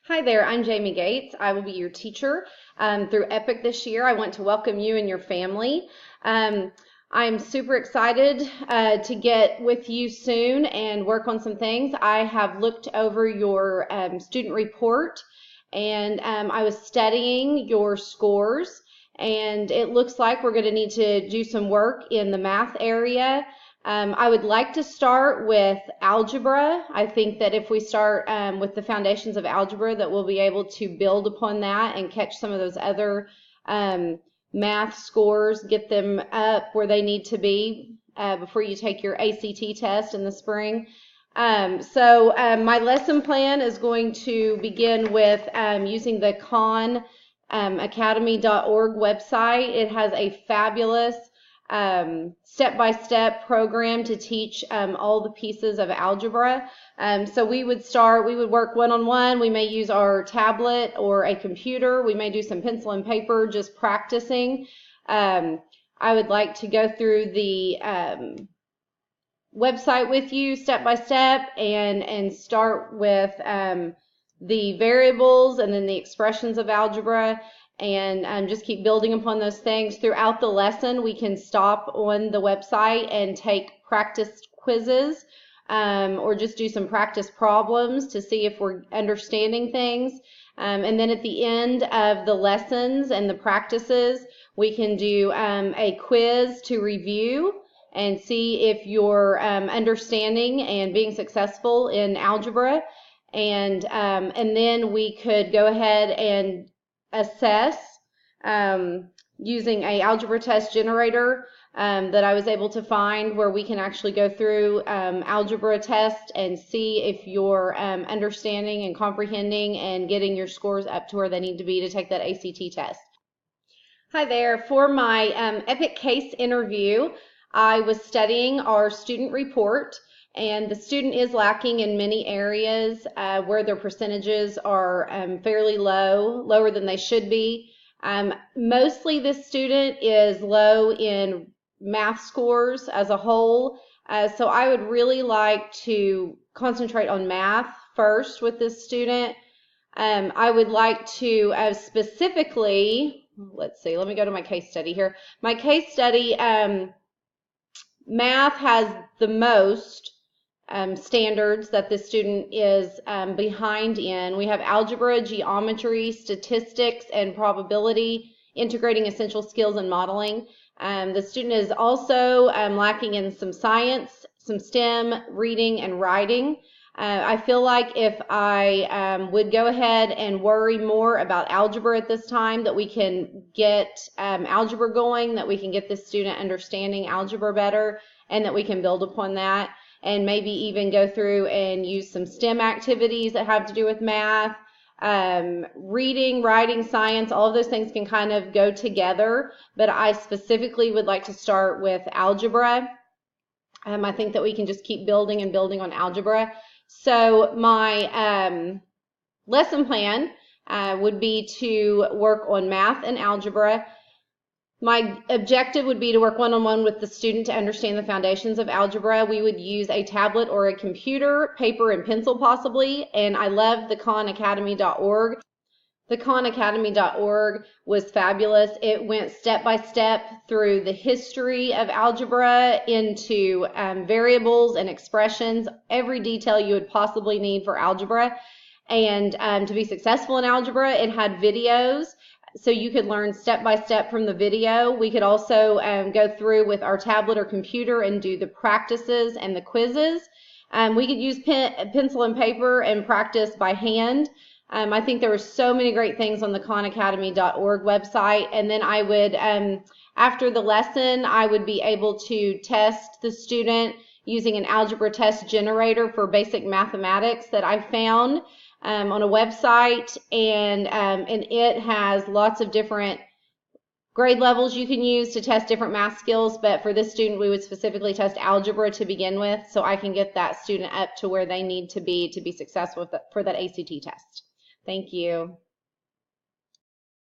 Hi there, I'm Jamie Gates. I will be your teacher through EPIC this year. I want to welcome you and your family. I'm super excited to get with you soon and work on some things. I have looked over your student report and I was studying your scores, and it looks like we're going to need to do some work in the math area. I would like to start with algebra. I think that if we start with the foundations of algebra, that we'll be able to build upon that and catch some of those other math scores, get them up where they need to be before you take your ACT test in the spring. My lesson plan is going to begin with using the CaseInterview.org website. It has a fabulous step-by-step program to teach all the pieces of algebra. So we would work one-on-one. We may use our tablet or a computer. We may do some pencil and paper, just practicing. I would like to go through the website with you step by step and start with the variables and then the expressions of algebra, and just keep building upon those things. Throughout the lesson, we can stop on the website and take practice quizzes or just do some practice problems to see if we're understanding things. And then at the end of the lessons and the practices, we can do a quiz to review and see if you're understanding and being successful in algebra. And then we could go ahead and assess using a algebra test generator that I was able to find, where we can actually go through algebra test and see if you're understanding and comprehending and getting your scores up to where they need to be to take that ACT test. Hi there. For my EPIC case interview, I was studying our student report, and the student is lacking in many areas where their percentages are fairly low, lower than they should be. Mostly this student is low in math scores as a whole, so I would really like to concentrate on math first with this student. I would like to specifically, let's see, let me go to my case study here. My case study, math has the most standards that the student is behind in. We have algebra, geometry, statistics, and probability, integrating essential skills and modeling. The student is also lacking in some science, some STEM, reading, and writing. I feel like if I would go ahead and worry more about algebra at this time, that we can get algebra going, that we can get this student understanding algebra better, and that we can build upon that, and maybe even go through and use some STEM activities that have to do with math. Reading, writing, science, all of those things can kind of go together, but I specifically would like to start with algebra. I think that we can just keep building and building on algebra. So my lesson plan would be to work on math and algebra. My objective would be to work one-on-one with the student to understand the foundations of algebra. We would use a tablet or a computer, paper and pencil possibly, and I love the CaseInterview.org. The CaseInterview.org was fabulous. It went step by step through the history of algebra into variables and expressions, every detail you would possibly need for algebra. And to be successful in algebra, it had videos, so you could learn step by step from the video. We could also go through with our tablet or computer and do the practices and the quizzes. We could use pencil and paper and practice by hand. I think there were so many great things on the CaseInterview.org website. And then I would, after the lesson, I would be able to test the student using an algebra test generator for basic mathematics that I found on a website, and it has lots of different grade levels you can use to test different math skills, but for this student we would specifically test algebra to begin with, so I can get that student up to where they need to be successful for that ACT test. Thank you.